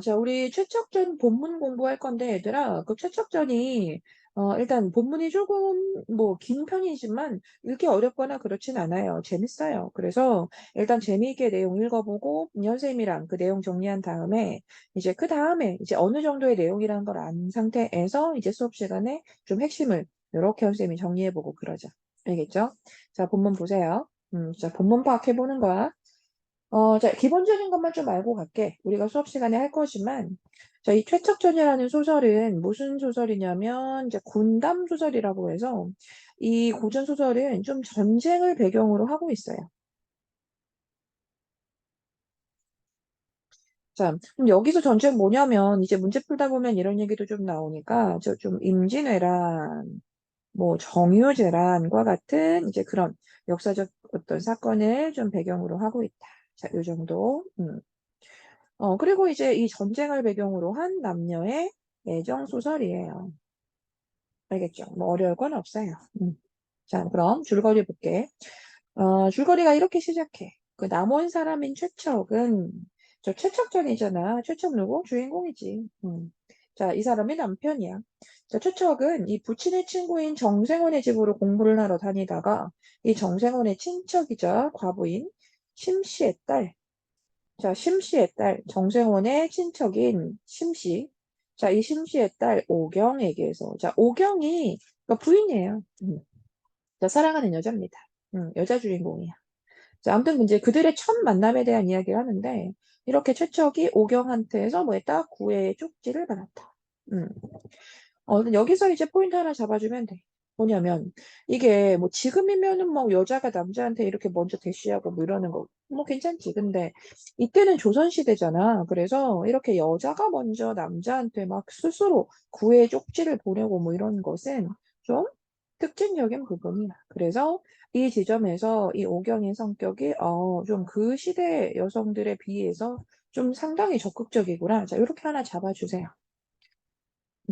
자, 우리 최척전 본문 공부할 건데, 얘들아, 그 최척전이, 일단 본문이 조금, 긴 편이지만, 읽기 어렵거나 그렇진 않아요. 재밌어요. 그래서, 일단 재미있게 내용 읽어보고, 선생님이랑 그 내용 정리한 다음에, 이제 그 다음에, 이제 어느 정도의 내용이라는 걸 안 상태에서, 이제 수업 시간에 좀 핵심을, 이렇게 선생님이 정리해보고 그러자. 알겠죠? 자, 본문 보세요. 자, 본문 파악해보는 거야. 자, 기본적인 것만 좀 알고 갈게. 우리가 수업 시간에 할 거지만, 자, 이 퇴척전이라는 소설은 무슨 소설이냐면, 이제 군담 소설이라고 해서, 이 고전 소설은 좀 전쟁을 배경으로 하고 있어요. 자, 그럼 여기서 전쟁 뭐냐면, 이제 문제 풀다 보면 이런 얘기도 좀 나오니까, 저 좀 임진왜란, 정유재란과 같은 이제 그런 역사적 어떤 사건을 좀 배경으로 하고 있다. 자, 요 정도. 그리고 이제 이 전쟁을 배경으로 한 남녀의 애정 소설이에요. 알겠죠? 뭐 어려울 건 없어요. 자, 그럼 줄거리 볼게. 줄거리가 이렇게 시작해. 그 남원 사람인 최척은 저 최척전이잖아. 최척 누구? 주인공이지. 자, 이 사람이 남편이야. 자, 최척은 이 부친의 친구인 정생원의 집으로 공부를 하러 다니다가 이 정생원의 친척이자 과부인 심씨의 딸 자, 심씨의 딸, 정생원의 친척인 심씨. 자, 이 심씨의 딸 오경에게서, 자, 오경이 그러니까 부인이에요. 자, 사랑하는 여자입니다. 여자 주인공이야. 자, 아무튼 이제 그들의 첫 만남에 대한 이야기를 하는데, 이렇게 최척이 오경한테서 뭐 했다? 구애의 쪽지를 받았다. 음. 여기서 이제 포인트 하나 잡아주면 돼. 뭐냐면, 이게 뭐 지금이면은 뭐 여자가 남자한테 이렇게 먼저 대시하고 뭐 이러는 거, 뭐 괜찮지. 근데 이때는 조선시대잖아. 그래서 이렇게 여자가 먼저 남자한테 막 스스로 구애 쪽지를 보내고 뭐 이런 것은 좀 특징적인 부분이야. 그래서 이 지점에서 이 오경의 성격이, 좀 그 시대 여성들에 비해서 좀 상당히 적극적이구나. 자, 이렇게 하나 잡아주세요.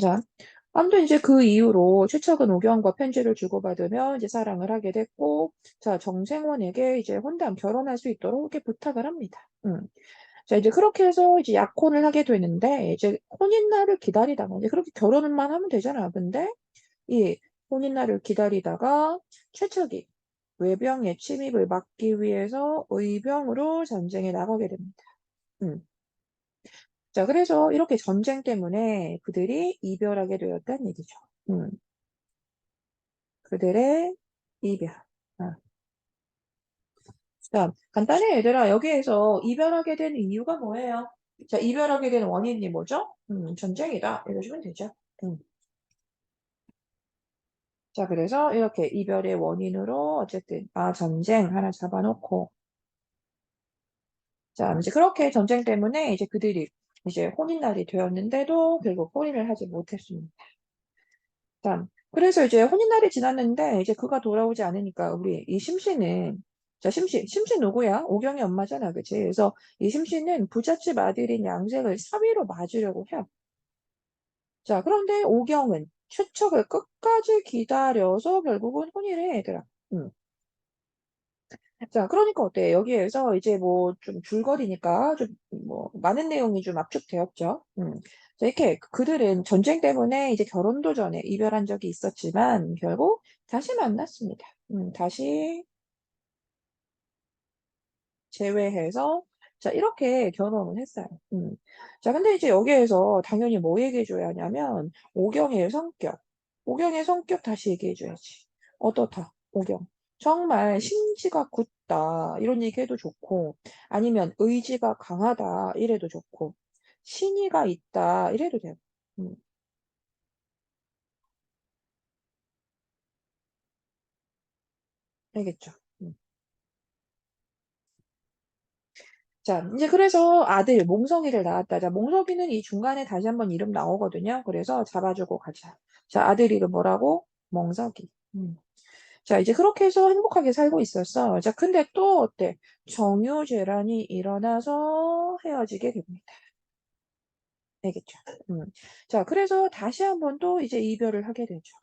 자, 아무튼 이제 그 이후로 최척은 오경과 편지를 주고받으며 이제 사랑을 하게 됐고, 자, 정생원에게 이제 혼담 결혼할 수 있도록 이렇게 부탁을 합니다. 자, 이제 그렇게 해서 이제 약혼을 하게 되는데, 이제 혼인날을 기다리다가, 이제 그렇게 결혼만 하면 되잖아. 근데 이 혼인날을 기다리다가 최척이 외병의 침입을 막기 위해서 의병으로 전쟁에 나가게 됩니다. 음. 자, 그래서 이렇게 전쟁 때문에 그들이 이별하게 되었다는 얘기죠. 음. 그들의 이별. 아. 자, 간단해, 얘들아. 여기에서 이별하게 된 이유가 뭐예요? 자, 이별하게 된 원인이 뭐죠? 전쟁이다. 이러시면 되죠. 음. 자, 그래서 이렇게 이별의 원인으로 어쨌든, 전쟁 하나 잡아놓고, 자, 이제 그렇게 전쟁 때문에 이제 그들이 이제 혼인날이 되었는데도 결국 혼인을 하지 못했습니다. 자, 그래서 이제 혼인날이 지났는데 이제 그가 돌아오지 않으니까 우리 이 심씨는 자, 심씨 누구야? 오경의 엄마잖아, 그치? 그래서 이 심씨는 부잣집 아들인 양색을 사위로 맞으려고 해요. 자, 그런데 오경은 추척을 끝까지 기다려서 결국은 혼인을 해, 얘들아. 음. 자, 그러니까 어때? 여기에서 이제 뭐 좀 줄거리니까 좀 뭐 많은 내용이 좀 압축되었죠. 자, 이렇게 그들은 전쟁 때문에 이제 결혼도 전에 이별한 적이 있었지만 결국 다시 만났습니다. 다시 재회해서 자, 이렇게 결혼을 했어요. 자, 근데 이제 여기에서 당연히 뭐 얘기해줘야 하냐면 오경의 성격. 오경의 성격 다시 얘기해줘야지. 어떻다, 오경. 정말 심지가 굳다. 이런 얘기해도 좋고, 아니면 의지가 강하다. 이래도 좋고, 신의가 있다. 이래도 돼요. 음, 알겠죠? 음. 자, 이제 그래서 아들, 몽성이를 낳았다. 자, 몽성이는 이 중간에 다시 한번 이름 나오거든요. 그래서 잡아주고 가자. 자, 아들 이름 뭐라고? 몽석이. 자, 이제 그렇게 해서 행복하게 살고 있었어. 자, 근데 또 어때? 정유재란이 일어나서 헤어지게 됩니다. 알겠죠? 음. 자, 그래서 다시 한번 또 이제 이별을 하게 되죠.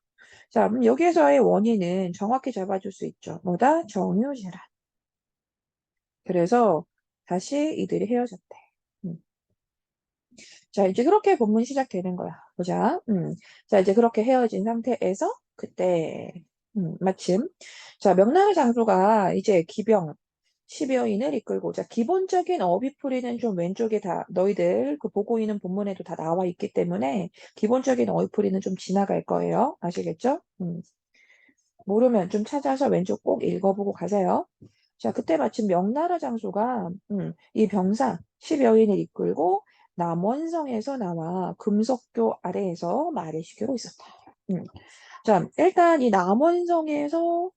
자, 여기에서의 원인은 정확히 잡아줄 수 있죠. 뭐다? 정유재란. 그래서 다시 이들이 헤어졌대. 음. 자, 이제 그렇게 본문이 시작되는 거야. 보자. 자, 이제 그렇게 헤어진 상태에서 그때 마침 자, 명나라 장수가 이제 기병 10여인을 이끌고 자, 기본적인 어휘풀이는 좀 왼쪽에 다 너희들 그 보고 있는 본문에도 다 나와 있기 때문에 기본적인 어휘풀이는 좀 지나갈 거예요. 아시겠죠? 모르면 좀 찾아서 왼쪽 꼭 읽어보고 가세요. 자, 그때 마침 명나라 장수가 이 병사 10여인을 이끌고 남원성에서 나와 금속교 아래에서 말을 시키고 있었다. 음. 자, 일단 이 남원성에서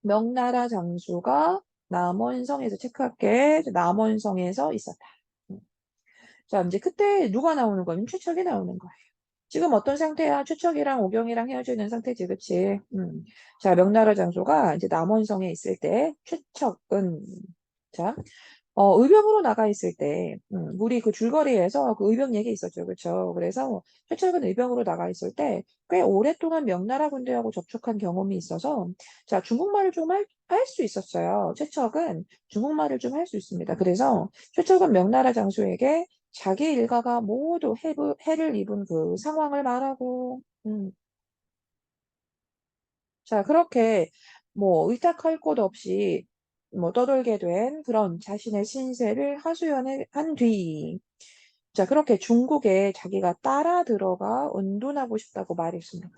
명나라 장수가 남원성에서 체크할게. 남원성에서 있었다. 음. 자, 이제 그때 누가 나오는 거면 최척이 나오는 거야. 지금 어떤 상태야? 최척이랑 오경이랑 헤어져 있는 상태지, 그치? 자, 명나라 장소가 이제 남원성에 있을 때, 최척은, 자, 의병으로 나가 있을 때, 우리 그 줄거리에서 그 의병 얘기 있었죠, 그쵸? 그래서 최척은 의병으로 나가 있을 때, 꽤 오랫동안 명나라 군대하고 접촉한 경험이 있어서, 자, 중국말을 좀 할 수 있었어요. 최척은 중국말을 좀 할 수 있습니다. 그래서 최척은 명나라 장수에게 자기 일가가 모두 해를 입은 그 상황을 말하고, 자, 그렇게 뭐 의탁할 곳 없이 뭐 떠돌게 된 그런 자신의 신세를 하소연을 한 뒤, 자, 그렇게 중국에 자기가 따라 들어가 은둔하고 싶다고 말했습니다.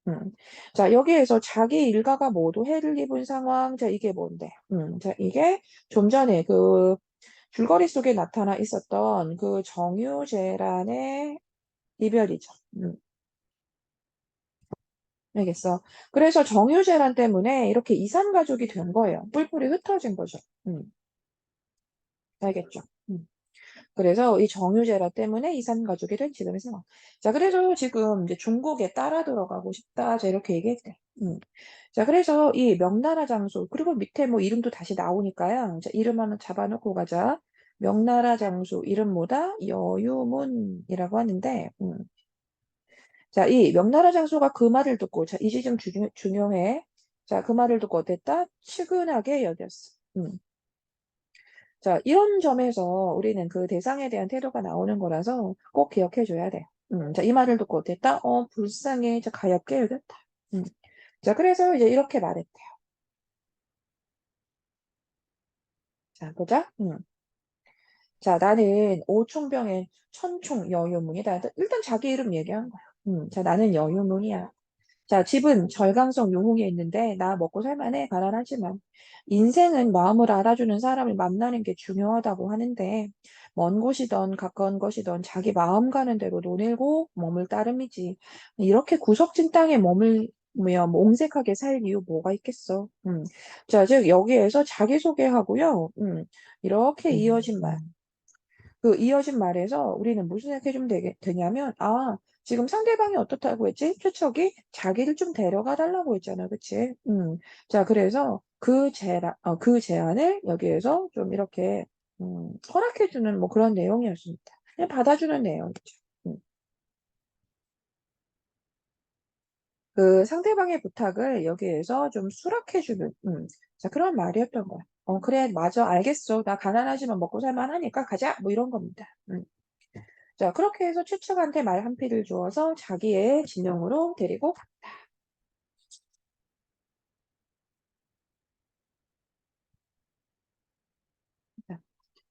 음. 자, 여기에서 자기 일가가 모두 해를 입은 상황, 자, 이게 뭔데? 자, 이게 좀 전에 그 줄거리 속에 나타나 있었던 그 정유재란의 이별이죠. 알겠어. 그래서 정유재란 때문에 이렇게 이산 가족이 된 거예요. 뿔뿔이 흩어진 거죠. 알겠죠? 그래서 이 정유재란 때문에 이산 가족이 된 지금의 상황. 자, 그래서 지금 이제 중국에 따라 들어가고 싶다. 자, 이렇게 얘기했대. 자, 그래서 이 명나라 장수, 그리고 밑에 뭐 이름도 다시 나오니까요. 자, 이름 한번 잡아놓고 가자. 명나라 장수, 이름 뭐다? 여유문이라고 하는데, 자, 이 명나라 장수가 그 말을 듣고, 자, 이 지점 중요해. 자, 그 말을 듣고 어땠다? 측은하게 여겼어. 자, 이런 점에서 우리는 그 대상에 대한 태도가 나오는 거라서 꼭 기억해 줘야 돼. 자, 이 말을 듣고 어땠다? 불쌍해. 자, 가엾게 여겼다. 음. 자, 그래서 이제 이렇게 말했대요. 자, 보자. 자, 나는 오총병의 천총 여유문이다. 일단 자기 이름 얘기한 거야. 자, 나는 여유문이야. 자, 집은 절강성 용웅에 있는데 나 먹고 살만해 가난하지만 인생은 마음을 알아주는 사람을 만나는 게 중요하다고 하는데 먼 곳이던 가까운 곳이던 자기 마음 가는 대로 노늘고 머물 따름이지. 이렇게 구석진 땅에 머물며 몽색하게 살 이유 뭐가 있겠어. 자, 즉 여기에서 자기소개하고요. 이렇게 이어진 말. 그 이어진 말에서 우리는 무슨 생각해주면 되냐면, 아, 지금 상대방이 어떻다고 했지? 최척이 자기를 좀 데려가 달라고 했잖아. 그치? 자, 그래서 그 제안을 여기에서 좀 이렇게, 허락해주는 뭐 그런 내용이었습니다. 그냥 받아주는 내용이죠. 음. 그 상대방의 부탁을 여기에서 좀 수락해주는, 자, 그런 말이었던 거야. 그래, 맞아, 알겠어. 나 가난하지만 먹고 살만하니까 가자. 뭐 이런 겁니다. 자, 그렇게 해서 최측한테 말 한 피를 주어서 자기의 진영으로 데리고 갑니다.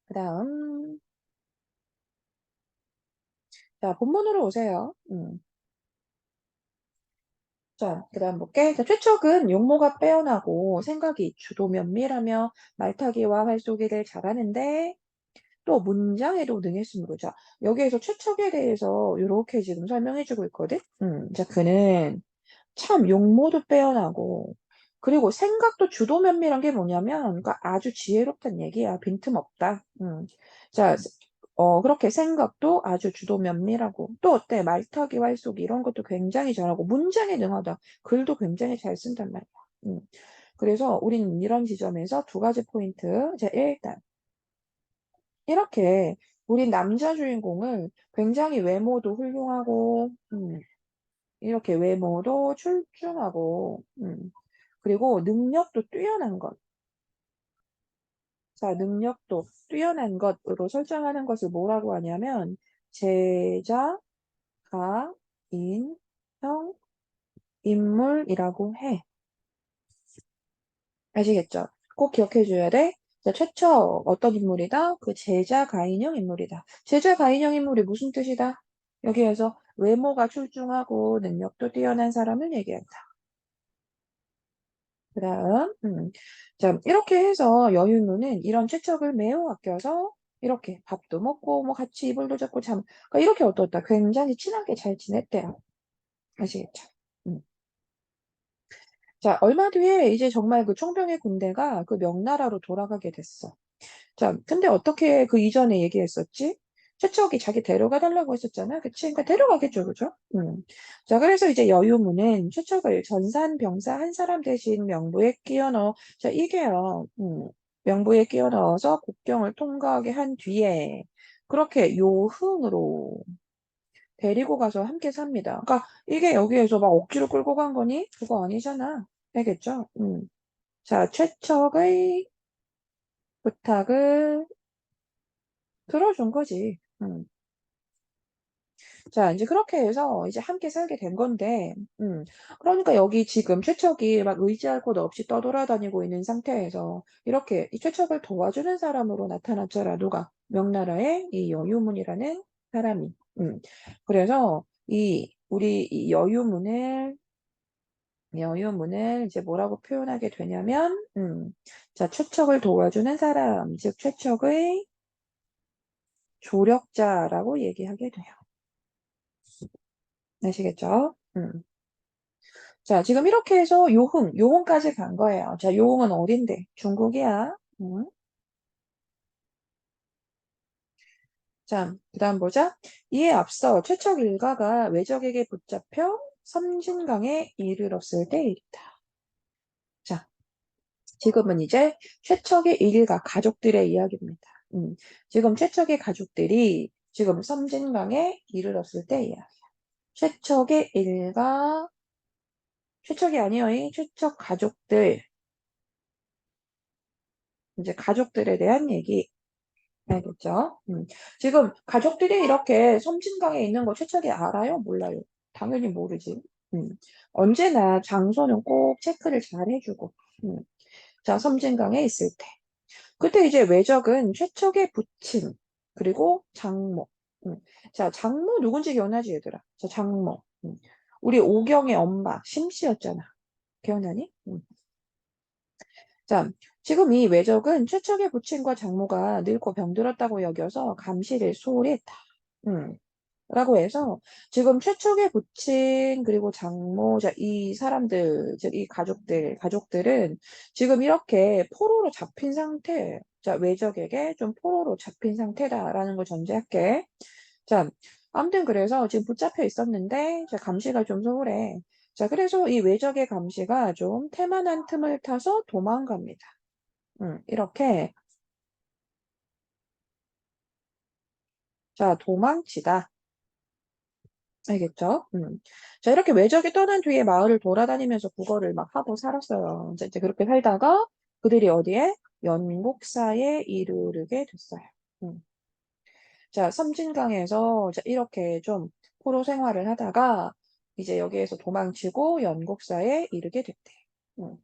그 다음, 자, 본문으로 오세요. 자, 그 다음 볼게. 자, 최척은 용모가 빼어나고 생각이 주도 면밀하며 말타기와 활쏘기를 잘하는데 또 문장에도 능했으므로 자, 여기에서 최척에 대해서 이렇게 지금 설명해주고 있거든. 자, 그는 참 용모도 빼어나고 그리고 생각도 주도 면밀한 게 뭐냐면 그러니까 아주 지혜롭다는 얘기야. 빈틈없다. 자, 그렇게 생각도 아주 주도 면밀하고 또 어때? 말타기 활쏘기 이런 것도 굉장히 잘하고 문장에 능하다. 글도 굉장히 잘 쓴단 말이야. 음. 그래서 우리는 이런 지점에서 두 가지 포인트. 자, 일단 이렇게 우리 남자 주인공을 굉장히 외모도 훌륭하고 이렇게 외모도 출중하고 그리고 능력도 뛰어난 것. 자, 능력도 뛰어난 것으로 설정하는 것을 뭐라고 하냐면 제자, 가, 인, 형, 인물이라고 해. 아시겠죠? 꼭 기억해 줘야 돼. 자, 최초 어떤 인물이다? 그 제자 가인형 인물이다. 제자 가인형 인물이 무슨 뜻이다? 여기에서 외모가 출중하고 능력도 뛰어난 사람을 얘기한다. 그다음, 자, 이렇게 해서 여윤호는 이런 최척을 매우 아껴서 이렇게 밥도 먹고 뭐 같이 이불도 덮고 그러니까 이렇게 어떻다? 굉장히 친하게 잘 지냈대요. 아시겠죠? 음. 자, 얼마 뒤에 이제 정말 그 총병의 군대가 그 명나라로 돌아가게 됐어. 자, 근데 어떻게 그 이전에 얘기했었지? 최척이 자기 데려가 달라고 했었잖아. 그치? 그러니까 데려가겠죠. 그죠? 자, 그래서 이제 여유무는 최척을 전산 병사 한 사람 대신 명부에 끼워 넣어. 자, 이게요. 명부에 끼워 넣어서 국경을 통과하게 한 뒤에 그렇게 요흥으로 데리고 가서 함께 삽니다. 그러니까 이게 여기에서 막 억지로 끌고 간 거니? 그거 아니잖아. 알겠죠? 자, 최척의 부탁을 들어준 거지. 자, 이제 그렇게 해서 이제 함께 살게 된 건데, 그러니까 여기 지금 최척이 막 의지할 곳 없이 떠돌아다니고 있는 상태에서 이렇게 이 최척을 도와주는 사람으로 나타났잖아. 누가? 명나라의 이 여유문이라는 사람이. 그래서 우리 이 여유문을 이제 뭐라고 표현하게 되냐면, 자, 최척을 도와주는 사람, 즉 최척의 조력자라고 얘기하게 돼요. 아시겠죠? 자, 지금 이렇게 해서 요흥까지 간 거예요. 자, 요흥은 어딘데? 중국이야. 자, 그 다음 보자. 이에 앞서 최척 일가가 외적에게 붙잡혀 섬진강에 이르렀을 때 일이다. 자, 지금은 이제 최척의 일가 가족들의 이야기입니다. 지금 최척의 가족들이 지금 섬진강에 이르렀을 때 이야기. 최척의 일가, 최척이 아니어이 최척 가족들, 이제 가족들에 대한 얘기. 알겠죠? 지금 가족들이 이렇게 섬진강에 있는 거 최철이 알아요? 몰라요? 당연히 모르지. 음. 언제나 장소는 꼭 체크를 잘 해주고. 음. 자, 섬진강에 있을 때. 그때 이제 외적은 최척의 부친, 그리고 장모. 음. 자, 장모 누군지 기억나지, 얘들아? 자, 장모. 우리 오경의 엄마, 심씨였잖아. 기억나니? 자, 지금 이 외적은 최척의 부친과 장모가 늙고 병들었다고 여겨서 감시를 소홀히 했다. 음, 라고 해서 지금 최척의 부친 그리고 장모, 자, 이 사람들, 즉 이 가족들은 지금 이렇게 포로로 잡힌 상태, 자, 외적에게 좀 포로로 잡힌 상태다라는 걸 전제할게. 자, 아무튼 그래서 지금 붙잡혀 있었는데, 자, 감시가 좀 소홀해. 자, 그래서 이 외적의 감시가 좀 태만한 틈을 타서 도망갑니다. 이렇게, 자, 도망치다. 알겠죠? 자, 이렇게 외적이 떠난 뒤에 마을을 돌아다니면서 국어를 막 하고 살았어요. 이제 그렇게 살다가 그들이 어디에? 연곡사에 이르게 됐어요. 음. 자, 섬진강에서 자, 이렇게 좀 포로 생활을 하다가 이제 여기에서 도망치고 연곡사에 이르게 됐대. 음.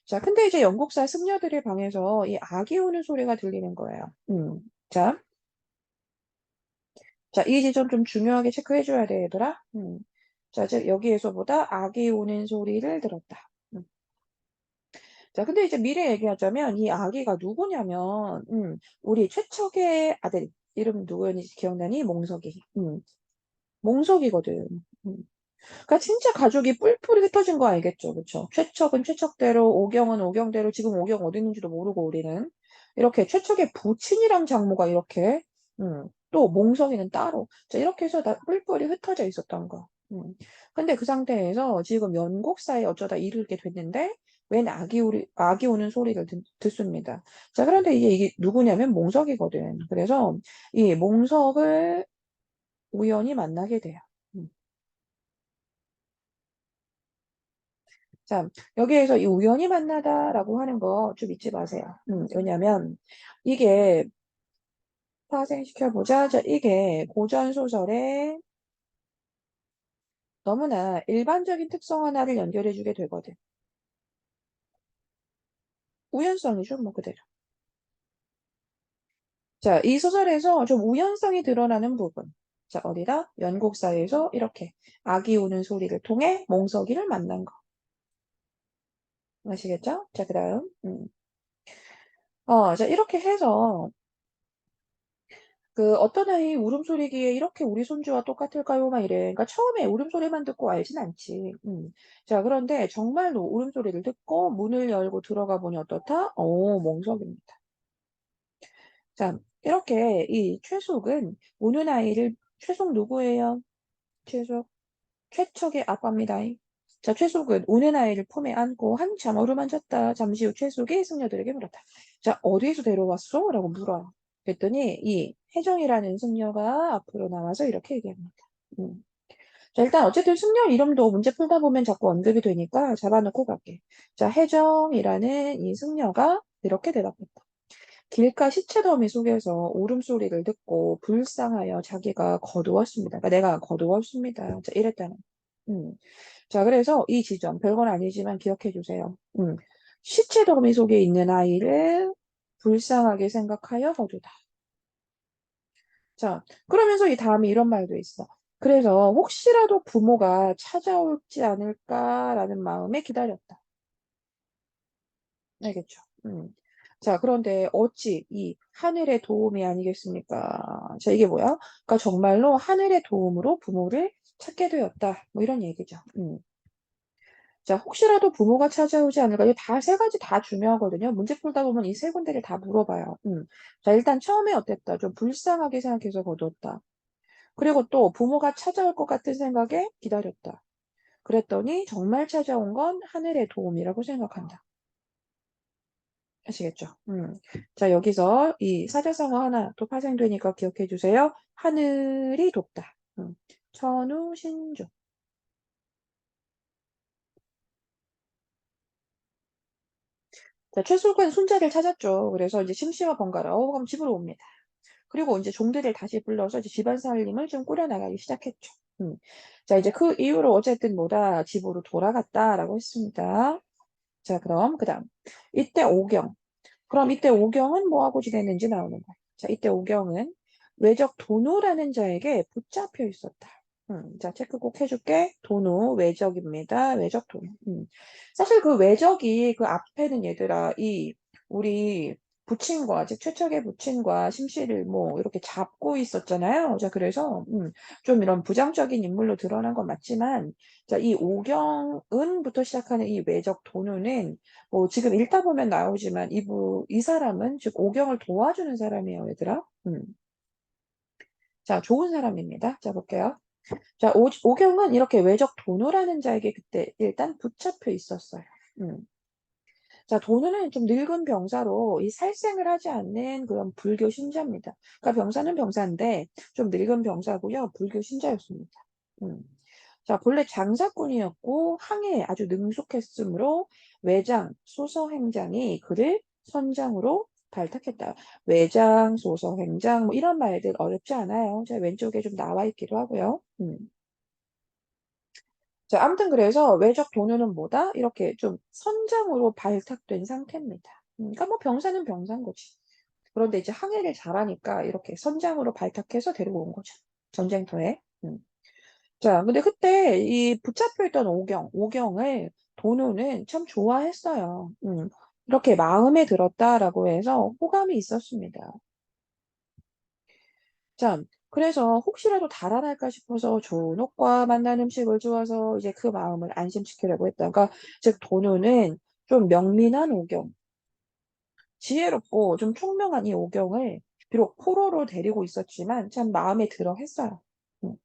자, 근데 이제 연곡사 승려들의 방에서 이 아기 우는 소리가 들리는 거예요. 자, 자, 이 지점 좀 중요하게 체크해줘야 돼, 얘들아. 자, 즉, 여기에서보다 아기 우는 소리를 들었다. 자, 근데 이제 미래 얘기하자면 이 아기가 누구냐면, 우리 최척의 아들, 이름 누구였는지 기억나니? 몽석이. 몽석이거든. 음. 그러니까 진짜 가족이 뿔뿔이 흩어진 거 알겠죠? 그쵸? 최척은 최척대로, 오경은 오경대로, 지금 오경 어디 있는지도 모르고 우리는. 이렇게 최척의 부친이랑 장모가 이렇게, 또 몽석이는 따로. 자, 이렇게 해서 다 뿔뿔이 흩어져 있었던 거. 근데 그 상태에서 지금 연곡사에 어쩌다 이르게 됐는데, 웬 아기 우는 소리를 듣습니다. 자, 그런데 이게 누구냐면 몽석이거든. 그래서 이 몽석을 우연히 만나게 돼요. 음. 자, 여기에서 이 우연히 만나다라고 하는 거 좀 잊지 마세요. 왜냐면 이게 파생시켜보자. 자, 이게 고전소설의 너무나 일반적인 특성 하나를 연결해주게 되거든. 우연성이죠, 뭐 그대로. 자, 이 소설에서 좀 우연성이 드러나는 부분. 자, 어디다? 연곡사에서 이렇게 아기 우는 소리를 통해 몽석이를 만난 거. 아시겠죠? 자, 그 다음. 자, 이렇게 해서 그 어떤 아이 울음소리기에 이렇게 우리 손주와 똑같을까요? 막 이래. 그러니까 처음에 울음소리만 듣고 알진 않지. 자, 그런데 정말로 울음소리를 듣고 문을 열고 들어가 보니 어떻다? 몽석입니다. 자, 이렇게 이 최숙은 우는 아이를 최숙 누구예요? 최숙. 최척의 아빠입니다. 자, 최숙은 우는 아이를 품에 안고 한참 어루만졌다. 잠시 후 최숙이 승려들에게 물었다. 자, 어디에서 데려왔어? 라고 물어요. 그랬더니 이 혜정이라는 승려가 앞으로 나와서 이렇게 얘기합니다. 음. 자, 일단 어쨌든 승려 이름도 문제 풀다 보면 자꾸 언급이 되니까 잡아놓고 갈게. 자, 혜정이라는 이 승려가 이렇게 대답했다. 길가 시체더미 속에서 울음소리를 듣고 불쌍하여 자기가 거두었습니다. 그러니까 내가 거두었습니다. 자, 이랬다는. 음. 자, 그래서 이 지점, 별건 아니지만 기억해 주세요. 시체 더미 속에 있는 아이를 불쌍하게 생각하여 거두다. 자, 그러면서 이 다음에 이런 말도 있어. 그래서 혹시라도 부모가 찾아올지 않을까라는 마음에 기다렸다. 알겠죠? 자, 그런데 어찌 이 하늘의 도움이 아니겠습니까? 자, 이게 뭐야? 그러니까 정말로 하늘의 도움으로 부모를 찾게 되었다. 뭐 이런 얘기죠. 자, 혹시라도 부모가 찾아오지 않을까? 이 다 세 가지 다 중요하거든요. 문제 풀다 보면 이 세 군데를 다 물어봐요. 자, 일단 처음에 어땠다? 좀 불쌍하게 생각해서 거뒀다. 그리고 또 부모가 찾아올 것 같은 생각에 기다렸다. 그랬더니 정말 찾아온 건 하늘의 도움이라고 생각한다. 아시겠죠? 자, 여기서 이 사자성어 하나 또 파생되니까 기억해 주세요. 하늘이 돕다. 천우신주. 자, 최숙은 손자를 찾았죠. 그래서 이제 심씨와 번갈아, 그럼 집으로 옵니다. 그리고 이제 종들을 다시 불러서 이제 집안 살림을 좀 꾸려나가기 시작했죠. 자, 이제 그 이후로 어쨌든 뭐다 집으로 돌아갔다라고 했습니다. 자, 그럼 그다음 이때 오경. 그럼 이때 오경은 뭐하고 지냈는지 나오는 거예요. 자, 이때 오경은 외적 도노라는 자에게 붙잡혀 있었다. 자, 체크 꼭 해줄게. 도노, 외적입니다. 외적 도노. 사실 그 외적이 그 앞에는 얘들아, 우리 부친과, 즉, 최척의 부친과 심씨를 뭐, 이렇게 잡고 있었잖아요. 자, 그래서, 좀 이런 부정적인 인물로 드러난 건 맞지만, 자, 이 오경은부터 시작하는 이 외적 도노는 지금 읽다 보면 나오지만 이 사람은 즉 오경을 도와주는 사람이에요, 얘들아. 자, 좋은 사람입니다. 자, 볼게요. 자, 오경은 이렇게 외적 도노라는 자에게 그때 일단 붙잡혀 있었어요. 음. 자, 도노는 좀 늙은 병사로 이 살생을 하지 않는 그런 불교 신자입니다. 그러니까 병사는 병사인데 좀 늙은 병사고요. 불교 신자였습니다. 음. 자, 본래 장사꾼이었고 항해에 아주 능숙했으므로 외장, 소서행장이 그를 선장으로 발탁했다. 외장, 소서행장 뭐 이런 말들 어렵지 않아요. 자, 왼쪽에 좀 나와 있기도 하고요. 자, 아무튼 그래서 외적 도녀는 뭐다? 이렇게 좀 선장으로 발탁된 상태입니다. 그러니까 뭐 병사는 병사인 거지. 그런데 이제 항해를 잘하니까 이렇게 선장으로 발탁해서 데리고 온 거죠. 전쟁터에. 자, 근데 그때 이 붙잡혀 있던 오경을 도누는 참 좋아했어요. 이렇게 마음에 들었다라고 해서 호감이 있었습니다. 자, 그래서 혹시라도 달아날까 싶어서 좋은 옷과 맛난 음식을 주어서 이제 그 마음을 안심시키려고 했다. 그러니까 즉 도누는 좀 명민한 오경, 지혜롭고 좀 총명한 이 오경을 비록 포로로 데리고 있었지만 참 마음에 들어 했어요. 음.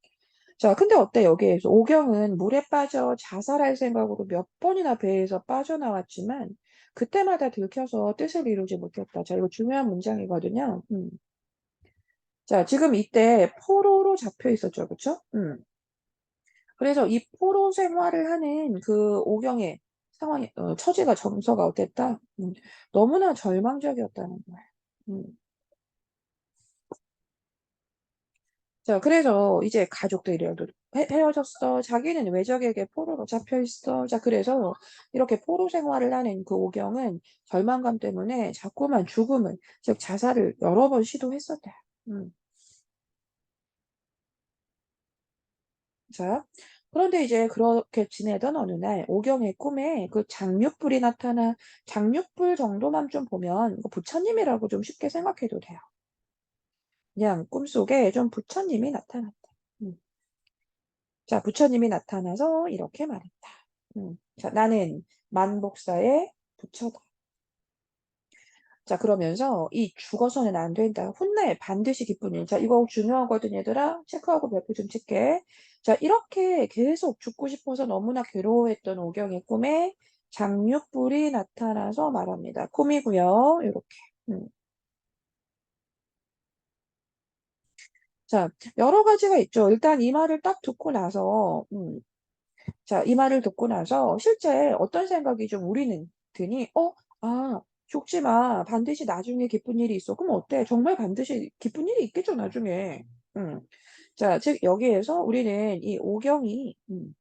자, 근데 어때, 여기에서. 오경은 물에 빠져 자살할 생각으로 몇 번이나 배에서 빠져나왔지만, 그때마다 들켜서 뜻을 이루지 못했다. 자, 이거 중요한 문장이거든요. 자, 지금 이때 포로로 잡혀 있었죠. 그쵸? 그래서 이 포로 생활을 하는 그 오경의 상황이, 처지가 정서가 어땠다? 너무나 절망적이었다는 거야. 음. 자, 그래서 이제 가족들이랑도 헤어졌어. 자기는 외적에게 포로로 잡혀 있어. 자, 그래서 이렇게 포로 생활을 하는 그 오경은 절망감 때문에 자꾸만 죽음을, 즉 자살을 여러 번 시도했었대. 음. 자, 그런데 이제 그렇게 지내던 어느 날 오경의 꿈에 그 장육불이 나타나 장육불 정도만 좀 보면 그 부처님이라고 좀 쉽게 생각해도 돼요. 그냥 꿈속에 좀 부처님이 나타났다. 음. 자, 부처님이 나타나서 이렇게 말했다. 자, 나는 만복사의 부처다. 자, 그러면서 이 죽어서는 안 된다. 훗날 반드시 기쁜 일. 자, 이거 중요하거든, 얘들아. 체크하고 별표 좀 칠게. 자, 이렇게 계속 죽고 싶어서 너무나 괴로워했던 오경의 꿈에 장육불이 나타나서 말합니다. 꿈이고요. 이렇게. 음. 자, 여러 가지가 있죠. 일단 이 말을 딱 듣고 나서, 자, 이 말을 듣고 나서 실제 어떤 생각이 좀 우리는 드니, 죽지 마. 반드시 나중에 기쁜 일이 있어. 그럼 어때? 정말 반드시 기쁜 일이 있겠죠, 나중에. 음. 자, 즉, 여기에서 우리는 이 오경이, 음.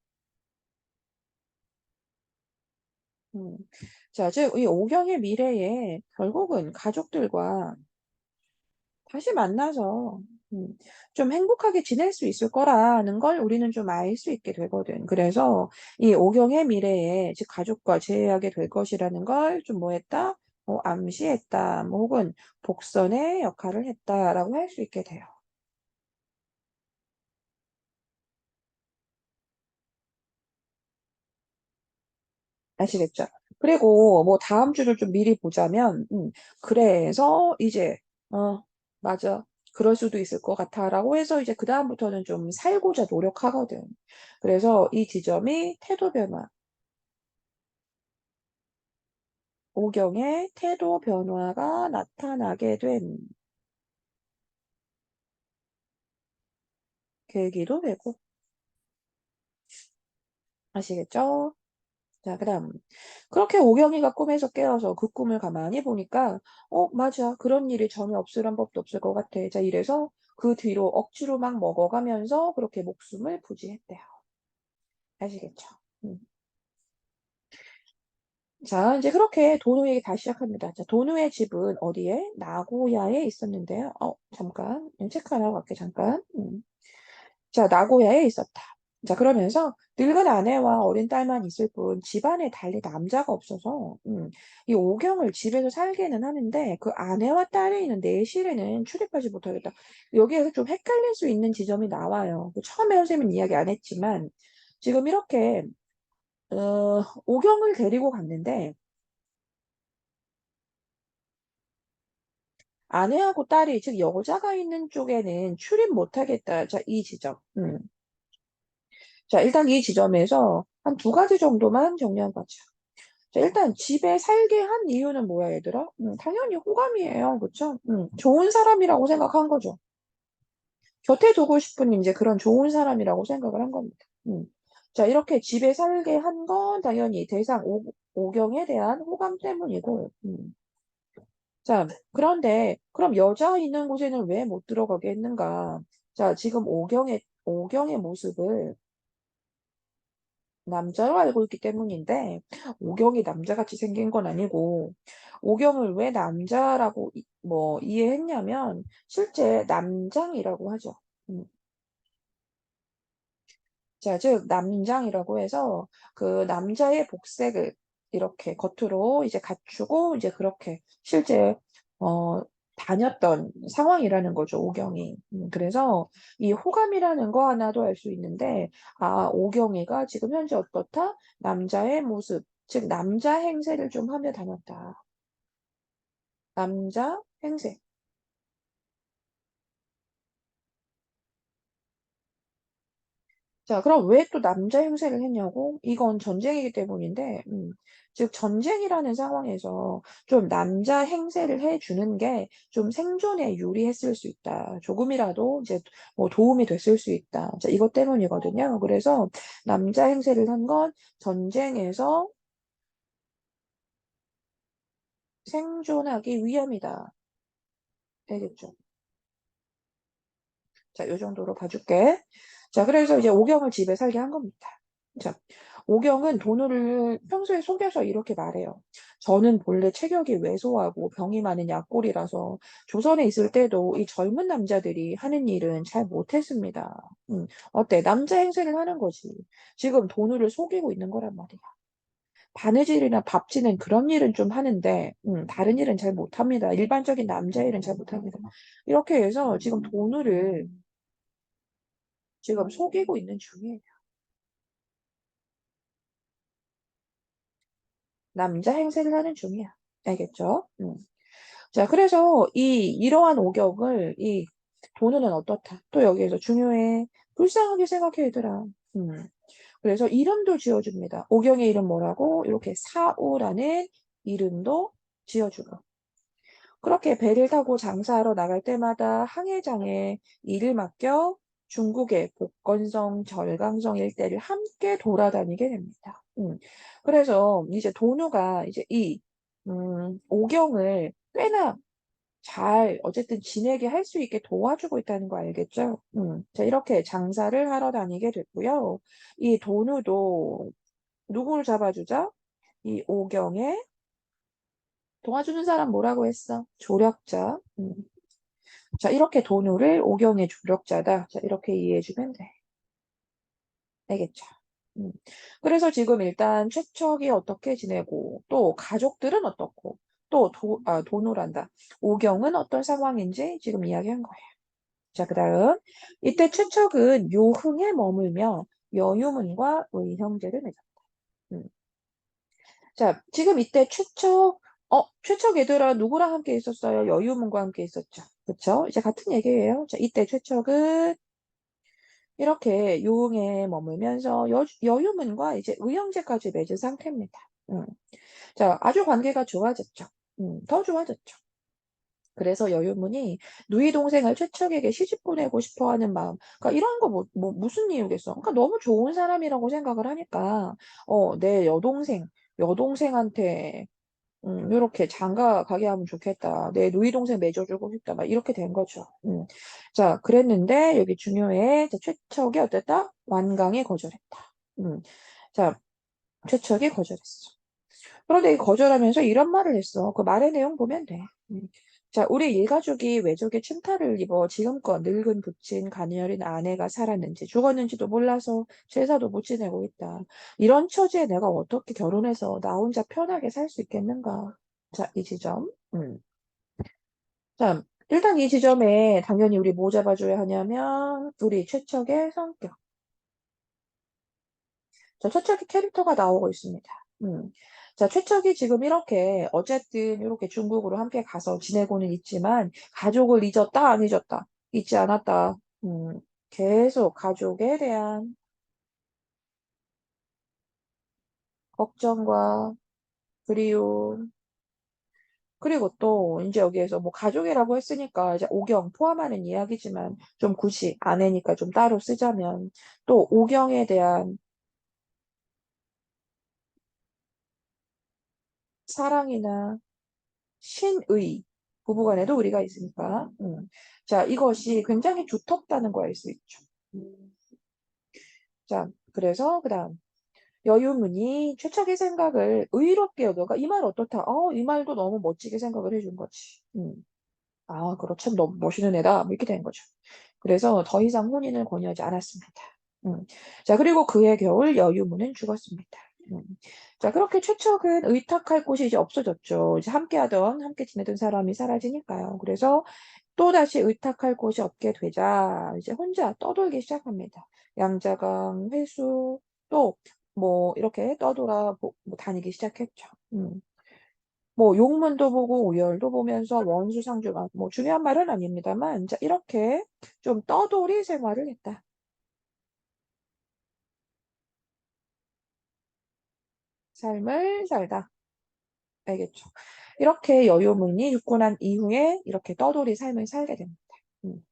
자, 즉, 이 오경의 미래에 결국은 가족들과 다시 만나서 음, 좀 행복하게 지낼 수 있을 거라는 걸 우리는 좀 알 수 있게 되거든. 그래서 이 오경의 미래에 즉 가족과 재회하게 될 것이라는 걸 좀 뭐 했다? 암시했다. 뭐 혹은 복선의 역할을 했다라고 할 수 있게 돼요. 아시겠죠? 그리고 뭐 다음 주를 좀 미리 보자면, 그래서 이제, 맞아. 그럴 수도 있을 것 같아라고 해서 이제 그다음부터는 좀 살고자 노력하거든. 그래서 이 지점이 태도 변화, 오경의 태도 변화가 나타나게 된 계기도 되고, 아시겠죠? 자, 그다음. 그렇게 오경이가 꿈에서 깨어서 그 꿈을 가만히 보니까, 맞아. 그런 일이 전혀 없으란 법도 없을 것 같아. 자, 이래서 그 뒤로 억지로 막 먹어가면서 그렇게 목숨을 부지했대요. 아시겠죠? 음. 자, 이제 그렇게 도노 얘기 다시 시작합니다. 자, 도노의 집은 어디에? 나고야에 있었는데요. 잠깐. 체크 하나 갈게, 잠깐. 자, 나고야에 있었다. 자, 그러면서 늙은 아내와 어린 딸만 있을 뿐 집안에 달리 남자가 없어서 이 오경을 집에서 살게는 하는데 그 아내와 딸이 있는 내실에는 출입하지 못하겠다. 여기에서 좀 헷갈릴 수 있는 지점이 나와요. 그 처음에 선생님은 이야기 안 했지만 지금 이렇게 오경을 데리고 갔는데 아내하고 딸이 즉 여자가 있는 쪽에는 출입 못하겠다. 자, 이 지점. 자, 일단 이 지점에서 한 두 가지 정도만 정리한 거죠. 자, 일단 집에 살게 한 이유는 뭐야, 얘들아? 당연히 호감이에요. 그쵸? 좋은 사람이라고 생각한 거죠. 곁에 두고 싶은 이제 그런 좋은 사람이라고 생각을 한 겁니다. 자, 이렇게 집에 살게 한 건 당연히 대상 오경에 대한 호감 때문이고, 자, 그런데 그럼 여자 있는 곳에는 왜 못 들어가게 했는가? 자, 지금 오경의 모습을 남자로 알고 있기 때문인데, 오경이 남자같이 생긴 건 아니고, 오경을 왜 남자라고 뭐 이해했냐면, 실제 남장이라고 하죠. 음. 자, 즉, 남장이라고 해서 그 남자의 복색을 이렇게 겉으로 이제 갖추고, 이제 그렇게 실제, 어, 다녔던 상황이라는 거죠, 오경이. 그래서 이 호감이라는 거 하나도 알 수 있는데, 오경이가 지금 현재 어떻다? 남자의 모습, 즉, 남자 행세를 좀 하며 다녔다. 남자 행세. 자, 그럼 왜 또 남자 행세를 했냐고? 이건 전쟁이기 때문인데, 즉, 전쟁이라는 상황에서 좀 남자 행세를 해주는 게 좀 생존에 유리했을 수 있다. 조금이라도 이제 뭐 도움이 됐을 수 있다. 자, 이것 때문이거든요. 그래서 남자 행세를 한 건 전쟁에서 생존하기 위함이다. 알겠죠? 자, 요 정도로 봐줄게. 자, 그래서 이제 오경을 집에 살게 한 겁니다. 자, 오경은 돈을 평소에 속여서 이렇게 말해요. 저는 본래 체격이 왜소하고 병이 많은 약골이라서 조선에 있을 때도 이 젊은 남자들이 하는 일은 잘 못했습니다. 어때? 남자 행세를 하는 거지. 지금 돈을 속이고 있는 거란 말이야. 바느질이나 밥짓는 그런 일은 좀 하는데, 다른 일은 잘 못합니다. 일반적인 남자 일은 잘 못합니다. 이렇게 해서 지금 돈을 지금 속이고 있는 중이에요. 남자 행세를 하는 중이야. 알겠죠? 자, 그래서 이러한 오격을, 돈우는 어떻다? 또 여기에서 중요해. 불쌍하게 생각해, 얘들아. 그래서 이름도 지어줍니다. 오경의 이름 뭐라고? 이렇게 사우라는 이름도 지어주고. 그렇게 배를 타고 장사하러 나갈 때마다 항해장에 일을 맡겨 중국의 복건성, 절강성 일대를 함께 돌아다니게 됩니다. 그래서 이제 도누가 이제 오경을 꽤나 잘 어쨌든 지내게 할 수 있게 도와주고 있다는 거 알겠죠? 자, 이렇게 장사를 하러 다니게 됐고요. 이 도누도 누구를 잡아주자? 이 오경의 도와주는 사람 뭐라고 했어? 조력자. 자, 이렇게 돈우를 오경의 조력자다. 자, 이렇게 이해해주면 돼. 알겠죠? 음. 그래서 지금 일단 최척이 어떻게 지내고, 또 가족들은 어떻고, 또 돈우란다. 오경은 어떤 상황인지 지금 이야기한 거예요. 자, 그 다음. 이때 최척은 요흥에 머물며 여유문과 의형제를 맺었다. 음. 자, 지금 이때 최척 얘들아 누구랑 함께 있었어요? 여유문과 함께 있었죠. 그쵸? 이제 같은 얘기예요. 자, 이때 최척은 이렇게 요흥에 머물면서 여유문과 이제 의형제까지 맺은 상태입니다. 음. 자, 아주 관계가 좋아졌죠. 더 좋아졌죠. 그래서 여유문이 누이 동생을 최척에게 시집 보내고 싶어 하는 마음. 그러니까 이런 거 무슨 이유겠어? 그러니까 너무 좋은 사람이라고 생각을 하니까, 내 여동생한테 요렇게 장가 가게 하면 좋겠다. 내 누이 동생 맺어주고 싶다. 막 이렇게 된 거죠. 자, 그랬는데 여기 중요해. 자, 최척이 어땠다? 완강히 거절했다. 자, 최척이 거절했어. 그런데 이 거절하면서 이런 말을 했어. 그 말의 내용 보면 돼. 자, 우리 일가족이 외족의 침탈을 입어 지금껏 늙은 부친 가녀린 아내가 살았는지 죽었는지도 몰라서 제사도 못 지내고 있다. 이런 처지에 내가 어떻게 결혼해서 나 혼자 편하게 살 수 있겠는가? 자, 이 지점. 자, 일단 이 지점에 당연히 우리 뭐 잡아줘야 하냐면 우리 최척의 성격. 자, 최척의 캐릭터가 나오고 있습니다. 자, 최척이 지금 이렇게 어쨌든 이렇게 중국으로 함께 가서 지내고는 있지만 가족을 잊었다, 안 잊었다, 잊지 않았다. 계속 가족에 대한 걱정과 그리움, 그리고 또 이제 여기에서 뭐 가족이라고 했으니까 이제 오경 포함하는 이야기지만 좀 굳이 아내니까 좀 따로 쓰자면 또 오경에 대한 사랑이나 신의 부부간에도 우리가 있으니까. 자, 이것이 굉장히 두텁다는 거 알 수 있죠. 음. 자, 그래서 그다음 여유문이 최척의 생각을 의롭게 여겨가 이 말 어떻다? 이 말도 너무 멋지게 생각을 해준 거지. 아, 그렇죠. 너무 멋있는 애다. 뭐 이렇게 된 거죠. 그래서 더 이상 혼인을 권유하지 않았습니다. 음. 자, 그리고 그해 겨울 여유문은 죽었습니다. 음. 자, 그렇게 최척은 의탁할 곳이 이제 없어졌죠. 이제 함께 지내던 사람이 사라지니까요. 그래서 또다시 의탁할 곳이 없게 되자 이제 혼자 떠돌기 시작합니다. 양자강, 회수, 또 뭐 이렇게 뭐 다니기 시작했죠. 뭐 용문도 보고 우열도 보면서 원수상주 뭐 중요한 말은 아닙니다만 이제 이렇게 좀 떠돌이 생활을 했다. 삶을 살다. 알겠죠? 이렇게 여유문이 죽고 난 이후에 이렇게 떠돌이 삶을 살게 됩니다. 음.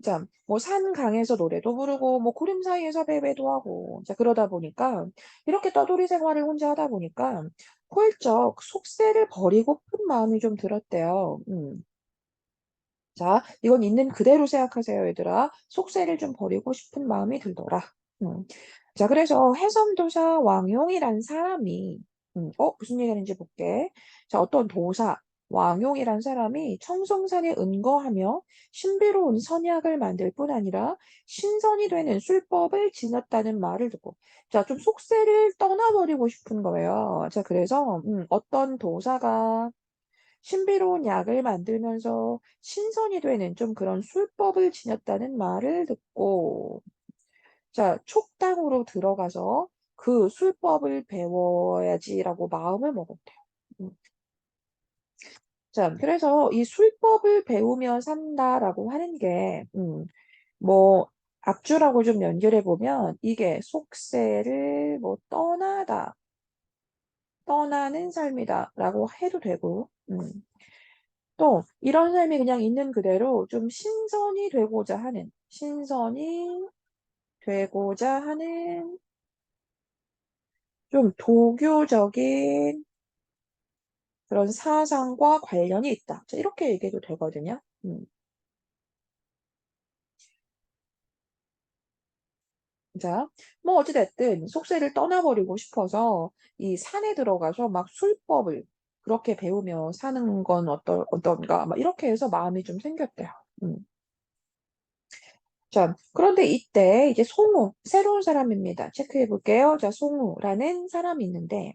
자, 뭐 산 강에서 노래도 부르고 뭐 구름 사이에서 베베도 하고 자 그러다 보니까 이렇게 떠돌이 생활을 혼자 하다 보니까 훌쩍 속세를 버리고픈 마음이 좀 들었대요. 자, 이건 있는 그대로 생각하세요, 얘들아. 속세를 좀 버리고 싶은 마음이 들더라. 음. 자, 그래서 해섬도사 왕용이란 사람이, 무슨 얘기하는지 볼게. 자, 어떤 도사, 왕용이란 사람이 청성산에 은거하며 신비로운 선약을 만들 뿐 아니라 신선이 되는 술법을 지녔다는 말을 듣고, 자, 좀 속세를 떠나버리고 싶은 거예요. 자, 그래서, 어떤 도사가 신비로운 약을 만들면서 신선이 되는 좀 그런 술법을 지녔다는 말을 듣고, 자, 촉당으로 들어가서 그 술법을 배워야지라고 마음을 먹었대요. 음. 자, 그래서 이 술법을 배우며 산다라고 하는 게, 뭐, 악주라고 좀 연결해 보면 이게 속세를 뭐 떠나는 삶이다라고 해도 되고, 또 이런 삶이 그냥 있는 그대로 좀 신선이 되고자 하는 좀 도교적인 그런 사상과 관련이 있다. 자, 이렇게 얘기해도 되거든요. 자, 뭐 어찌됐든 속세를 떠나버리고 싶어서 이 산에 들어가서 막 술법을 그렇게 배우며 사는 건 어떤가 막 이렇게 해서 마음이 좀 생겼대요. 음. 자, 그런데 이때 이제 송우, 새로운 사람입니다. 체크해 볼게요. 자, 송우라는 사람이 있는데,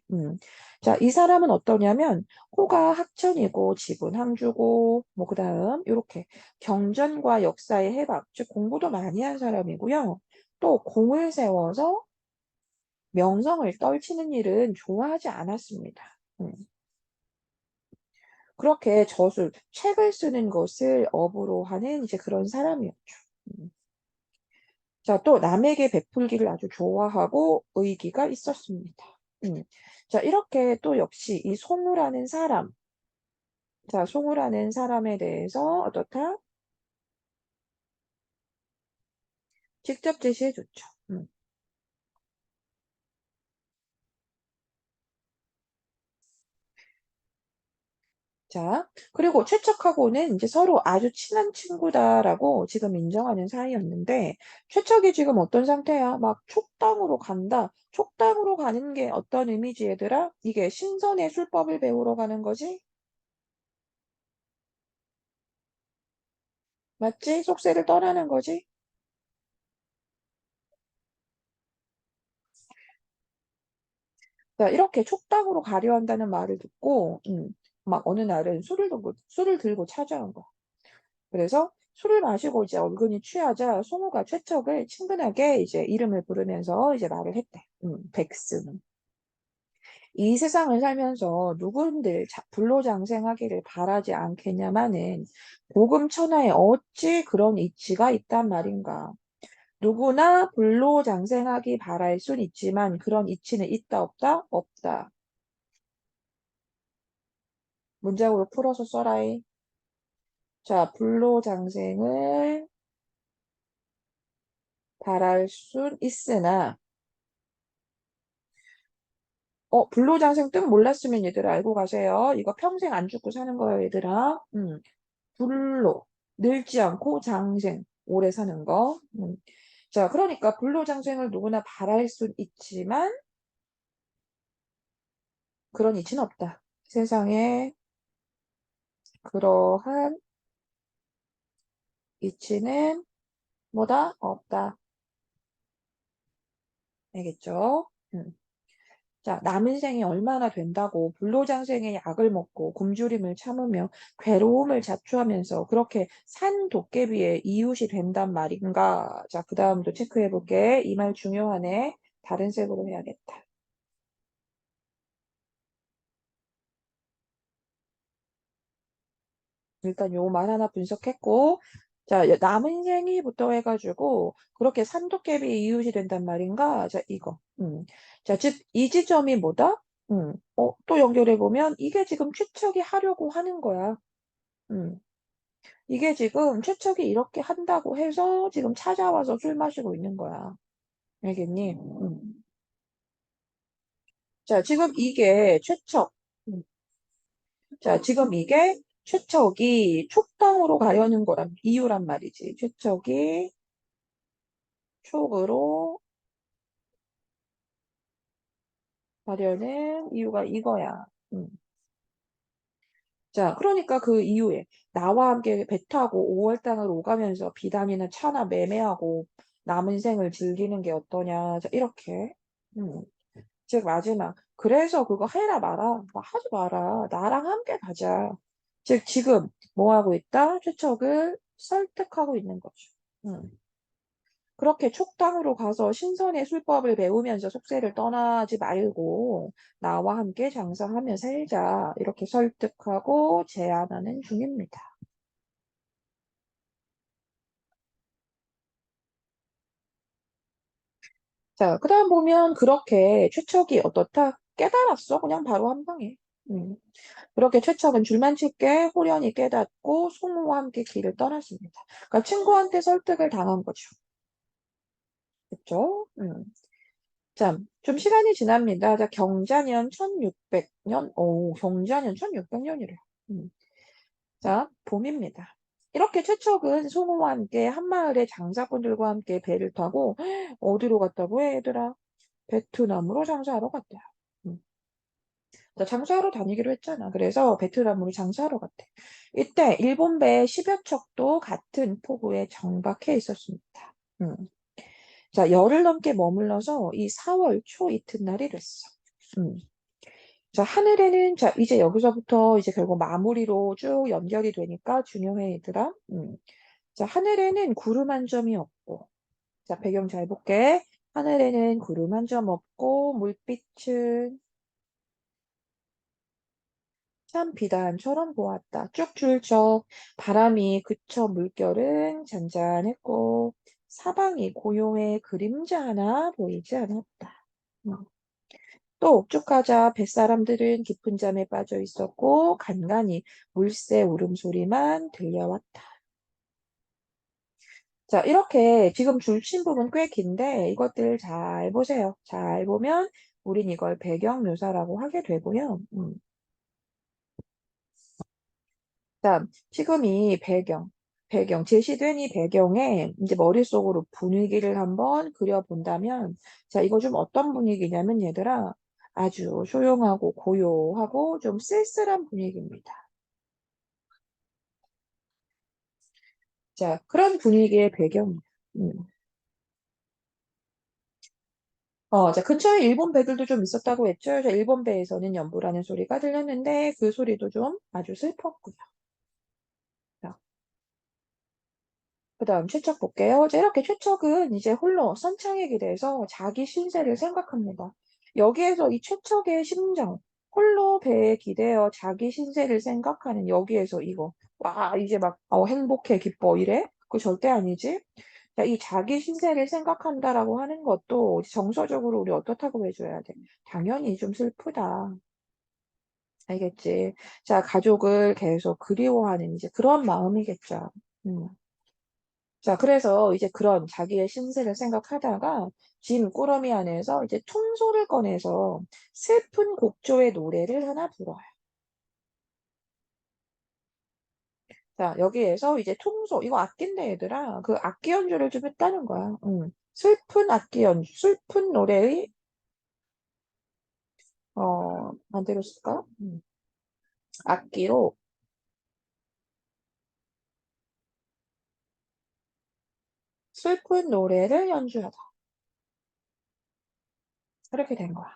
자, 이 사람은 어떠냐면, 호가 학천이고, 집은 항주고, 뭐, 그 다음, 요렇게 경전과 역사의 해박, 즉, 공부도 많이 한 사람이고요. 또, 공을 세워서 명성을 떨치는 일은 좋아하지 않았습니다. 그렇게 책을 쓰는 것을 업으로 하는 이제 그런 사람이었죠. 음. 자, 또 남에게 베풀기를 아주 좋아하고 의기가 있었습니다. 음. 자, 이렇게 또 역시 이 송우라는 사람, 자, 송우라는 사람에 대해서 어떻다? 직접 제시해 줬죠. 자, 그리고 최척하고는 이제 서로 아주 친한 친구다라고 지금 인정하는 사이였는데, 최척이 지금 어떤 상태야? 막 촉당으로 간다. 촉당으로 가는 게 어떤 의미지, 얘들아? 이게 신선의 술법을 배우러 가는 거지? 맞지? 속세를 떠나는 거지? 자, 이렇게 촉당으로 가려 한다는 말을 듣고, 막 어느 날은 술을 들고 찾아온 거야. 그래서 술을 마시고 이제 얼근이 취하자 송호가 최척을 친근하게 이제 이름을 부르면서 이제 말을 했대. 백승. 이 세상을 살면서 누군들 불로장생하기를 바라지 않겠냐마는 고금천하에 어찌 그런 이치가 있단 말인가. 누구나 불로장생하기 바랄 순 있지만 그런 이치는 있다 없다? 없다. 문장으로 풀어서 써라이. 자, 불로장생을 바랄 순 있으나 불로장생 뜻 몰랐으면 얘들아 알고 가세요. 이거 평생 안 죽고 사는 거예요, 얘들아. 불로 늙지 않고 장생 오래 사는 거. 자, 그러니까 불로장생을 누구나 바랄 순 있지만 그런 이치는 없다. 세상에 그러한 이치는 뭐다? 없다. 알겠죠? 자, 남은 생이 얼마나 된다고 불로장생의 약을 먹고 굶주림을 참으며 괴로움을 자초하면서 그렇게 산 도깨비의 이웃이 된단 말인가? 자, 그 다음도 체크해 볼게. 이 말 중요하네. 다른 색으로 해야겠다. 일단 요 말 하나 분석했고, 자, 남은 생이부터 해가지고 그렇게 산도깨비 이웃이 된단 말인가? 자, 이거. 자, 즉, 이 지점이 뭐다? 또 연결해 보면 이게 지금 최척이 하려고 하는 거야. 음. 이게 지금 최척이 이렇게 한다고 해서 지금 찾아와서 술 마시고 있는 거야. 알겠니? 자, 지금 이게 최척. 자, 지금 이게 최척이 촉당으로 가려는 거란 이유란 말이지. 최척이 촉으로 가려는 이유가 이거야. 음. 자, 그러니까 그 이후에 나와 함께 배 타고 5월 땅을 오가면서 비단이나 차나 매매하고 남은 생을 즐기는 게 어떠냐. 자, 이렇게. 음. 즉 마지막. 그래서 그거 해라 마라. 하지 마라. 나랑 함께 가자. 즉 지금 뭐 하고 있다? 최척을 설득하고 있는 거죠. 음. 그렇게 촉당으로 가서 신선의 술법을 배우면서 속세를 떠나지 말고 나와 함께 장사하며 살자. 이렇게 설득하고 제안하는 중입니다. 자, 그 다음 보면 그렇게 최척이 어떻다? 깨달았어. 그냥 바로 한 방에. 음. 그렇게 최척은 줄만 칠게 호련히 깨닫고 송우와 함께 길을 떠났습니다. 그러니까 친구한테 설득을 당한 거죠. 그렇죠? 자, 좀 시간이 지납니다. 자, 경자년 1600년, 경자년 1600년이래. 자, 봄입니다. 이렇게 최척은 송우와 함께 한마을의 장사꾼들과 함께 배를 타고 어디로 갔다고 해, 얘들아? 베트남으로 장사하러 갔대요. 음. 자, 장사하러 다니기로 했잖아. 그래서 베트남으로 장사하러 갔대. 이때 일본 배 10여 척도 같은 포구에 정박해 있었습니다. 음. 자, 열흘 넘게 머물러서 이 4월 초 이튿날이 됐어. 음. 자, 하늘에는, 자, 이제 여기서부터 이제 결국 마무리로 쭉 연결이 되니까 중요해, 얘들아. 자, 하늘에는 구름 한 점이 없고, 자, 배경 잘 볼게. 하늘에는 구름 한 점 없고, 물빛은 참 비단처럼 보았다. 쭉 줄적 바람이 그쳐 물결은 잔잔했고, 사방이 고요해 그림자 하나 보이지 않았다. 음. 또 쭉 가자 뱃사람들은 깊은 잠에 빠져 있었고 간간히 물새 울음소리만 들려왔다. 자, 이렇게 지금 줄친 부분 꽤 긴데 이것들 잘 보세요. 잘 보면 우린 이걸 배경 묘사라고 하게 되고요. 자, 지금 이 배경, 제시된 이 배경에 이제 머릿속으로 분위기를 한번 그려본다면, 자, 이거 좀 어떤 분위기냐면 얘들아, 아주 조용하고 고요하고 좀 쓸쓸한 분위기입니다. 자, 그런 분위기의 배경. 음. 자, 근처에 일본 배들도 좀 있었다고 했죠. 자, 일본 배에서는 연보라는 소리가 들렸는데 그 소리도 좀 아주 슬펐고요. 자, 그 다음 최척 볼게요. 자, 이렇게 최척은 이제 홀로 선창에 기대서 자기 신세를 생각합니다. 여기에서 이 최척의 심정, 홀로 배에 기대어 자기 신세를 생각하는 여기에서 이거. 와, 이제 막, 행복해, 기뻐, 이래? 그거 절대 아니지? 자, 이 자기 신세를 생각한다라고 하는 것도 정서적으로 우리 어떻다고 해줘야 돼? 당연히 좀 슬프다. 알겠지? 자, 가족을 계속 그리워하는 이제 그런 마음이겠죠. 음. 자, 그래서 이제 그런 자기의 신세를 생각하다가 짐 꾸러미 안에서 이제 퉁소를 꺼내서 슬픈 곡조의 노래를 하나 불어요. 자, 여기에서 이제 퉁소, 이거 악기인데 얘들아, 그 악기 연주를 좀 했다는 거야. 슬픈 악기 연주, 슬픈 노래의, 반대로 쓸까? 악기로 슬픈 노래를 연주하다. 그렇게 된 거야.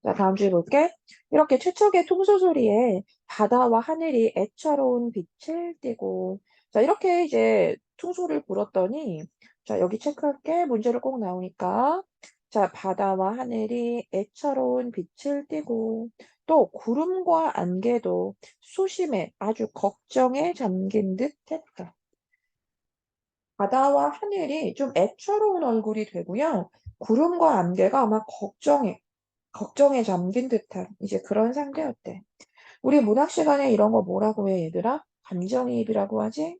자, 다음 주에 볼게. 이렇게 최척의 통소 소리에 바다와 하늘이 애처로운 빛을 띠고, 자, 이렇게 이제 퉁소를 불었더니, 자, 여기 체크할게. 문제를 꼭 나오니까. 자, 바다와 하늘이 애처로운 빛을 띠고, 또 구름과 안개도 수심에 아주 걱정에 잠긴 듯 했다. 바다와 하늘이 좀 애처로운 얼굴이 되고요. 구름과 안개가 아마 걱정에 잠긴 듯한 이제 그런 상태였대. 우리 문학 시간에 이런 거 뭐라고 해, 얘들아? 감정이입이라고 하지?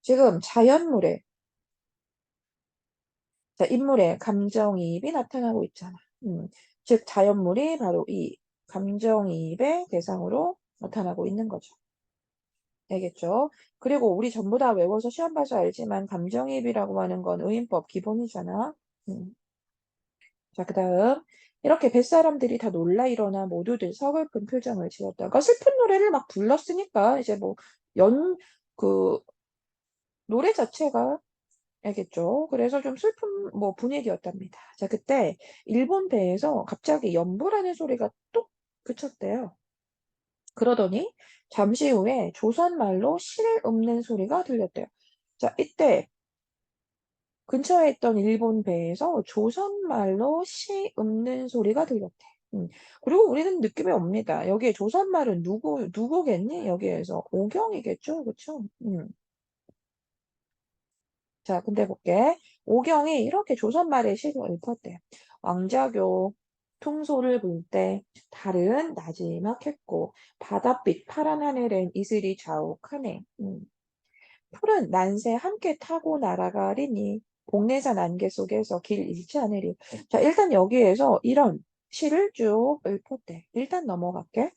지금 자연물에 자, 인물의 감정이입이 나타나고 있잖아. 즉, 자연물이 바로 이 감정이입의 대상으로 나타나고 있는 거죠. 알겠죠? 그리고 우리 전부 다 외워서 시험 봐서 알지만 감정이입이라고 하는 건 의인법 기본이잖아. 음. 자, 그 다음. 이렇게 뱃사람들이 다 놀라 일어나 모두들 서글픈 표정을 지었다. 그러니까 슬픈 노래를 막 불렀으니까 이제 뭐 그 노래 자체가 알겠죠? 그래서 좀 슬픈 뭐 분위기였답니다. 자, 그때 일본 배에서 갑자기 연부라는 소리가 뚝 그쳤대요. 그러더니 잠시 후에 조선말로 실 읊는 소리가 들렸대요. 자, 이때 근처에 있던 일본 배에서 조선말로 시 읊는 소리가 들렸대. 그리고 우리는 느낌이 옵니다. 여기에 조선말은 누구겠니? 여기에서 오경이겠죠? 그쵸? 자, 근데 볼게. 오경이 이렇게 조선말의 시를 읊었대. 왕자교 퉁소를 불 때 달은 나지막했고 바닷빛 파란 하늘엔 이슬이 자욱하네. 푸른 난새 함께 타고 날아가리니 복내산 안개 속에서 길 잃지 않으리. 자, 일단 여기에서 이런 시를 쭉 읊었대. 일단 넘어갈게.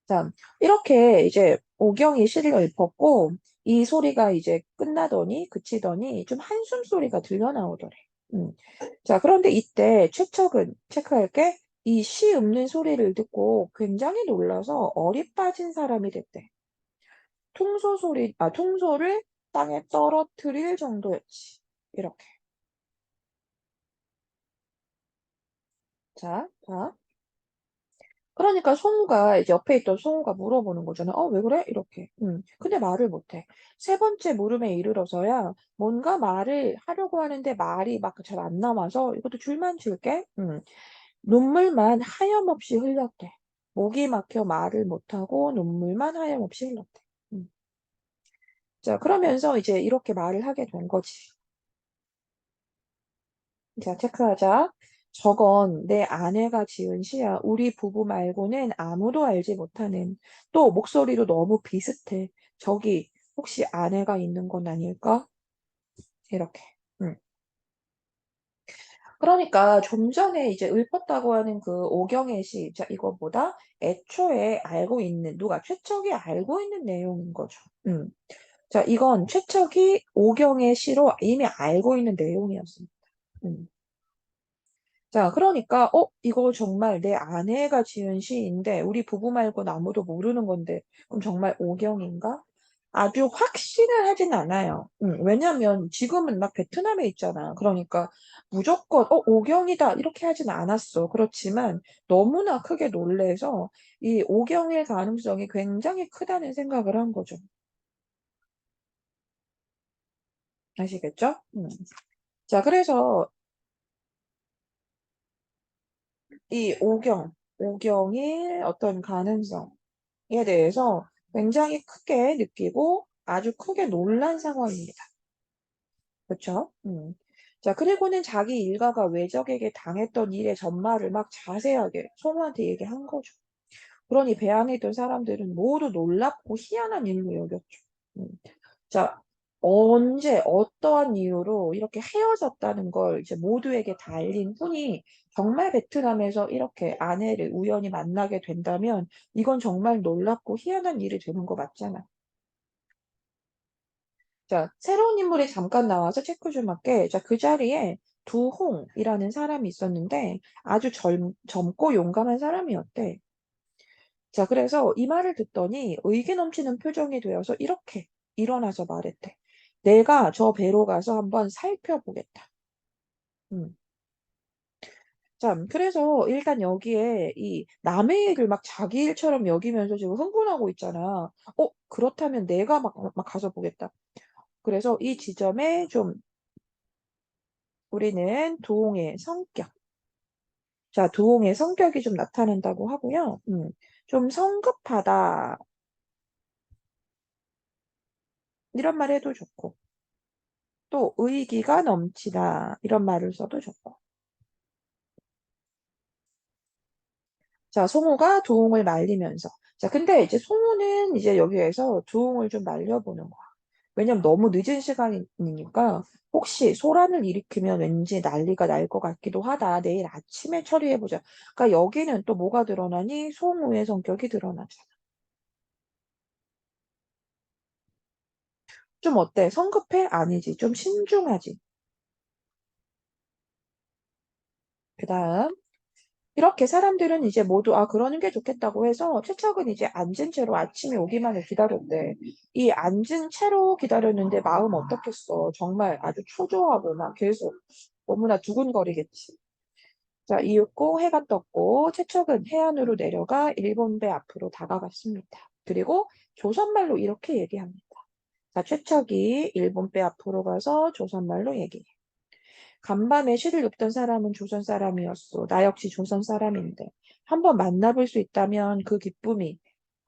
자, 이렇게 이제 오경이 시를 읊었고, 이 소리가 이제 끝나더니, 그치더니 좀 한숨 소리가 들려 나오더래. 음. 자, 그런데 이때 최척은, 체크할게. 이 시 읊는 소리를 듣고 굉장히 놀라서 얼이 빠진 사람이 됐대. 통소를 땅에 떨어뜨릴 정도였지. 이렇게. 자, 봐. 그러니까 송우가 이제 옆에 있던 송우가 물어보는 거잖아. 왜 그래? 이렇게. 근데 말을 못해. 세 번째 물음에 이르러서야 뭔가 말을 하려고 하는데 말이 막 잘 안 나와서 이것도 줄만 줄게. 눈물만 하염없이 흘렀대. 목이 막혀 말을 못하고 눈물만 하염없이 흘렀대. 음. 자, 그러면서 이제 이렇게 말을 하게 된 거지. 자, 체크하자. 저건 내 아내가 지은 시야. 우리 부부 말고는 아무도 알지 못하는. 또 목소리도 너무 비슷해. 저기 혹시 아내가 있는 건 아닐까? 이렇게. 음. 그러니까 좀 전에 이제 읊었다고 하는 그 오경의 시, 자, 이거보다 애초에 알고 있는, 누가 최척이 알고 있는 내용인 거죠. 자, 이건 최척이 오경의 시로 이미 알고 있는 내용이었습니다. 음. 자, 그러니까, 이거 정말 내 아내가 지은 시인데, 우리 부부 말고는 아무도 모르는 건데, 그럼 정말 오경인가? 아주 확신을 하진 않아요. 왜냐면 지금은 막 베트남에 있잖아. 그러니까 무조건, 오경이다. 이렇게 하진 않았어. 그렇지만 너무나 크게 놀래서 이 오경일 가능성이 굉장히 크다는 생각을 한 거죠. 아시겠죠? 자, 그래서 이 오경의 어떤 가능성에 대해서 굉장히 크게 느끼고 아주 크게 놀란 상황입니다. 그렇죠? 자, 그리고는 자기 일가가 외적에게 당했던 일의 전말을 막 자세하게 소모한테 얘기한 거죠. 그러니 배 안에 있던 사람들은 모두 놀랍고 희한한 일로 여겼죠. 음. 자, 언제 어떠한 이유로 이렇게 헤어졌다는 걸 이제 모두에게 다 알린 후니 정말 베트남에서 이렇게 아내를 우연히 만나게 된다면 이건 정말 놀랍고 희한한 일이 되는 거 맞잖아. 자, 새로운 인물이 잠깐 나와서 체크 좀 할게. 자, 그 자리에 두홍이라는 사람이 있었는데 아주 젊고 용감한 사람이었대. 자, 그래서 이 말을 듣더니 의기 넘치는 표정이 되어서 이렇게 일어나서 말했대. 내가 저 배로 가서 한번 살펴보겠다. 음. 자, 그래서 일단 여기에 이 남의 일을 막 자기 일처럼 여기면서 지금 흥분하고 있잖아. 그렇다면 내가 막 가서 보겠다. 그래서 이 지점에 좀 우리는 도홍의 성격. 자, 도홍의 성격이 좀 나타난다고 하고요. 좀 성급하다. 이런 말 해도 좋고. 또 의기가 넘치다. 이런 말을 써도 좋고. 자, 송우가 도홍을 말리면서. 자, 근데 이제 송우는 이제 여기에서 도홍을 좀 말려보는 거야. 왜냐면 너무 늦은 시간이니까 혹시 소란을 일으키면 왠지 난리가 날 것 같기도 하다. 내일 아침에 처리해보자. 그러니까 여기는 또 뭐가 드러나니? 송우의 성격이 드러나잖아. 좀 어때? 성급해? 아니지. 좀 신중하지. 그다음 이렇게 사람들은 이제 모두 그러는 게 좋겠다고 해서 최척은 이제 앉은 채로 아침이 오기만을 기다렸대. 이 앉은 채로 기다렸는데 마음 어떻겠어. 정말 아주 초조하고 막 계속 너무나 두근거리겠지. 자, 이윽고 해가 떴고 최척은 해안으로 내려가 일본배 앞으로 다가갔습니다. 그리고 조선말로 이렇게 얘기합니다. 자, 최척이 일본배 앞으로 가서 조선말로 얘기해. 간밤에 시를 읊던 사람은 조선 사람이었소. 나 역시 조선 사람인데 한번 만나볼 수 있다면 그 기쁨이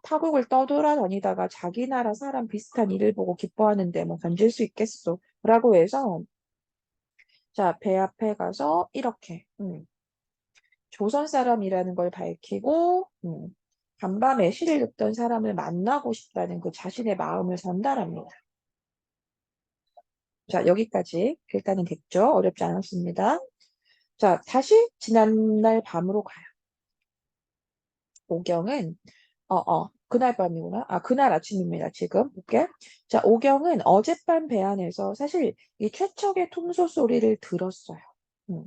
타국을 떠돌아다니다가 자기 나라 사람 비슷한 일을 보고 기뻐하는데 뭐 견딜 수 있겠소. 라고 해서 자, 배 앞에 가서 이렇게 조선 사람이라는 걸 밝히고 간밤에 시를 읊던 사람을 만나고 싶다는 그 자신의 마음을 전달합니다. 자, 여기까지 일단은 됐죠? 어렵지 않았습니다. 자, 다시 지난날 밤으로 가요. 오경은 그날 밤이구나. 그날 아침입니다. 지금 볼게. 자, 오경은 어젯밤 배안에서 사실 이 최척의 통소 소리를 들었어요. 음.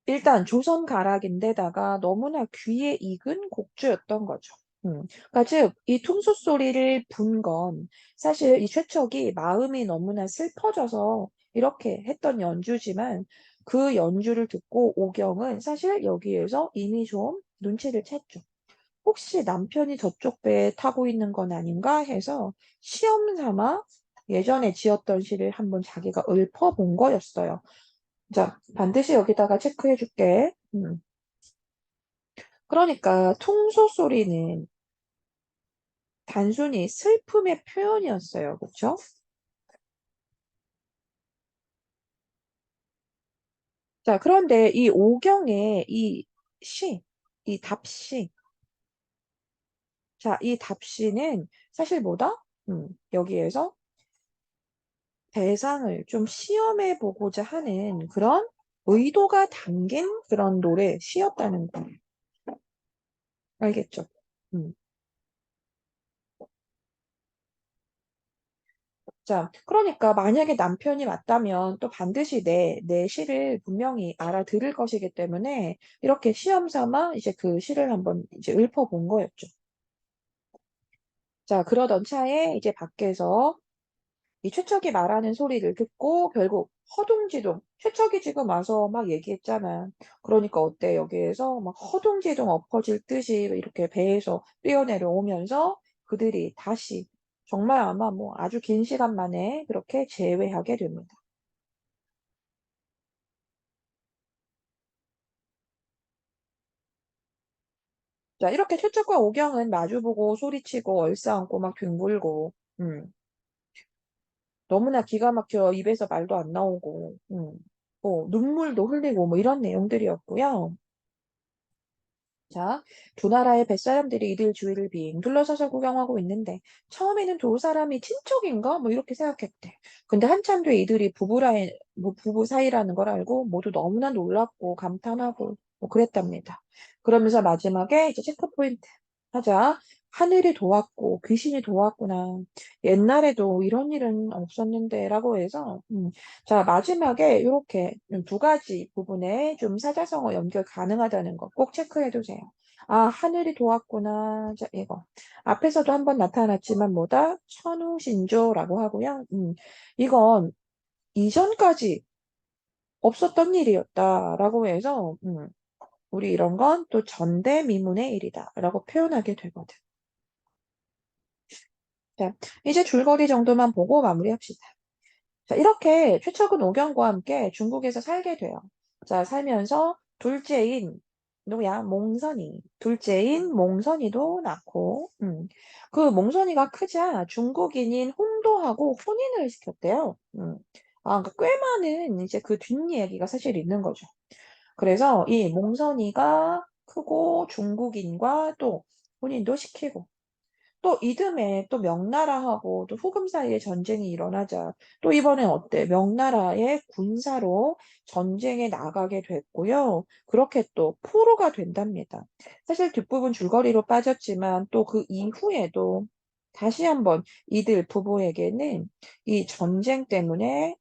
일단 조선 가락인데다가 너무나 귀에 익은 곡주였던 거죠. 그러니까 즉, 이 퉁소 소리를 분 건 사실 이 최척이 마음이 너무나 슬퍼져서 이렇게 했던 연주지만 그 연주를 듣고 오경은 사실 여기에서 이미 좀 눈치를 챘죠. 혹시 남편이 저쪽 배에 타고 있는 건 아닌가 해서 시험 삼아 예전에 지었던 시를 한번 자기가 읊어본 거였어요. 자, 반드시 여기다가 체크해 줄게. 그러니까 통소 소리는 단순히 슬픔의 표현이었어요. 그렇죠? 자, 그런데 이 오경의 이 시, 이 답시, 자, 이 답시는 사실 뭐다? 여기에서 대상을 좀 시험해 보고자 하는 그런 의도가 담긴 그런 노래, 시였다는 거. 알겠죠? 음. 자, 그러니까 만약에 남편이 맞다면 또 반드시 내 시를 분명히 알아들을 것이기 때문에 이렇게 시험 삼아 이제 그 시를 한번 이제 읊어본 거였죠. 자, 그러던 차에 이제 밖에서 이 최척이 말하는 소리를 듣고 결국 허둥지둥, 최척이 지금 와서 막 얘기했잖아. 그러니까 어때? 여기에서 막 허둥지둥 엎어질 듯이 이렇게 배에서 뛰어내려오면서 그들이 다시 정말 아마 뭐 아주 긴 시간 만에 그렇게 재회하게 됩니다. 자, 이렇게 최척과 오경은 마주보고 소리치고 얼싸안고 막 뒹굴고, 너무나 기가 막혀 입에서 말도 안 나오고, 눈물도 흘리고 뭐 이런 내용들이었고요. 자, 두 나라의 뱃사람들이 이들 주위를 빙 둘러서서 구경하고 있는데 처음에는 두 사람이 친척인가? 뭐 이렇게 생각했대. 근데 한참 뒤에 이들이 뭐 부부 사이라는 걸 알고 모두 너무나 놀랍고 감탄하고 뭐 그랬답니다. 그러면서 마지막에 이제 체크 포인트 하자. 하늘이 도왔고 귀신이 도왔구나. 옛날에도 이런 일은 없었는데 라고 해서 자, 마지막에 이렇게 두 가지 부분에 좀 사자성어 연결 가능하다는 거 꼭 체크해 두세요. 하늘이 도왔구나. 자, 이거. 앞에서도 한번 나타났지만 뭐다? 천우신조라고 하고요. 이건 이전까지 없었던 일이었다라고 해서, 우리 이런 건 또 전대미문의 일이다라고 표현하게 되거든. 자, 이제 줄거리 정도만 보고 마무리합시다. 자, 이렇게 최척은 오경과 함께 중국에서 살게 돼요. 자, 살면서 둘째인 누구야? 몽선이. 둘째인 몽선이도 낳고, 그 몽선이가 크자 중국인인 홍도하고 혼인을 시켰대요. 그러니까 꽤 많은 이제 그 뒷이야기가 사실 있는 거죠. 그래서 이 몽선이가 크고 중국인과 또 혼인도 시키고, 또 이듬해 또 명나라하고 또 후금 사이에 전쟁이 일어나자 또 이번엔 어때? 명나라의 군사로 전쟁에 나가게 됐고요. 그렇게 또 포로가 된답니다. 사실 뒷부분 줄거리로 빠졌지만 또 그 이후에도 다시 한번 이들 부부에게는 이 전쟁 때문에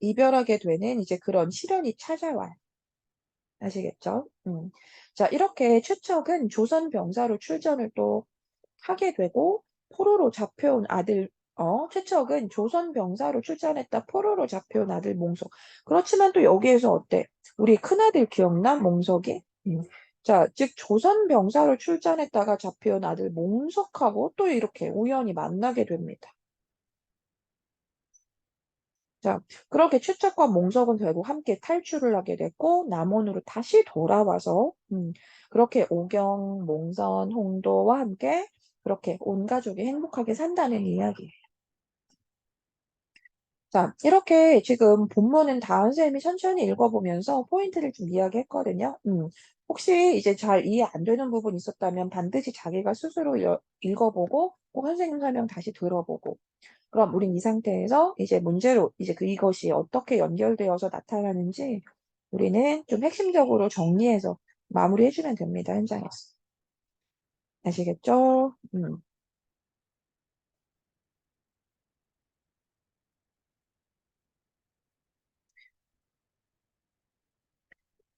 이별하게 되는 이제 그런 시련이 찾아와요. 아시겠죠? 자, 이렇게 최척은 조선 병사로 출전을 또 하게 되고 포로로 잡혀온 아들 최척은 조선 병사로 출전했다 포로로 잡혀온 아들 몽석. 그렇지만 또 여기에서 어때? 우리 큰아들 기억나? 몽석이? 자, 즉 조선 병사로 출전했다가 잡혀온 아들 몽석하고 또 이렇게 우연히 만나게 됩니다. 자, 그렇게 최척과 몽석은 결국 함께 탈출을 하게 됐고, 남원으로 다시 돌아와서, 그렇게 오경, 몽선, 홍도와 함께 그렇게 온 가족이 행복하게 산다는 이야기예요. 자, 이렇게 지금 본문은 다은 쌤이 천천히 읽어보면서 포인트를 좀 이야기했거든요. 혹시 이제 잘 이해 안 되는 부분 있었다면 반드시 자기가 스스로 읽어보고, 꼭 선생님 설명 다시 들어보고, 그럼 우린 이 상태에서 이제 문제로 이제 이것이 어떻게 연결되어서 나타나는지 우리는 좀 핵심적으로 정리해서 마무리해주면 됩니다, 현장에서. 아시겠죠?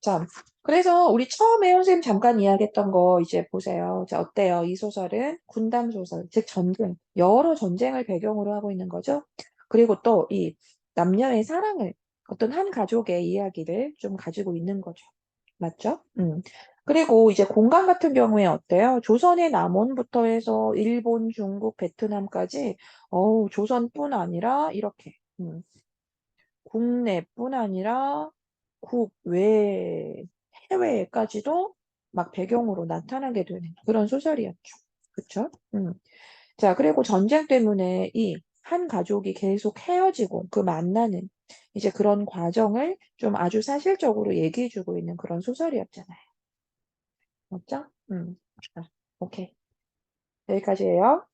자, 그래서 우리 처음에 선생님 잠깐 이야기했던 거 이제 보세요. 자, 어때요? 이 소설은 군담 소설, 즉 전쟁, 여러 전쟁을 배경으로 하고 있는 거죠. 그리고 또 이 남녀의 사랑을 어떤 한 가족의 이야기를 좀 가지고 있는 거죠. 맞죠? 그리고 이제 공간 같은 경우에 어때요? 조선의 남원부터 해서 일본, 중국, 베트남까지 조선뿐 아니라 이렇게 국내뿐 아니라 국외, 해외까지도 막 배경으로 나타나게 되는 그런 소설이었죠. 그쵸? 자, 그리고 전쟁 때문에 이 한 가족이 계속 헤어지고 그 만나는 이제 그런 과정을 좀 아주 사실적으로 얘기해주고 있는 그런 소설이었잖아요. 맞죠? 자, 오케이. 여기까지예요.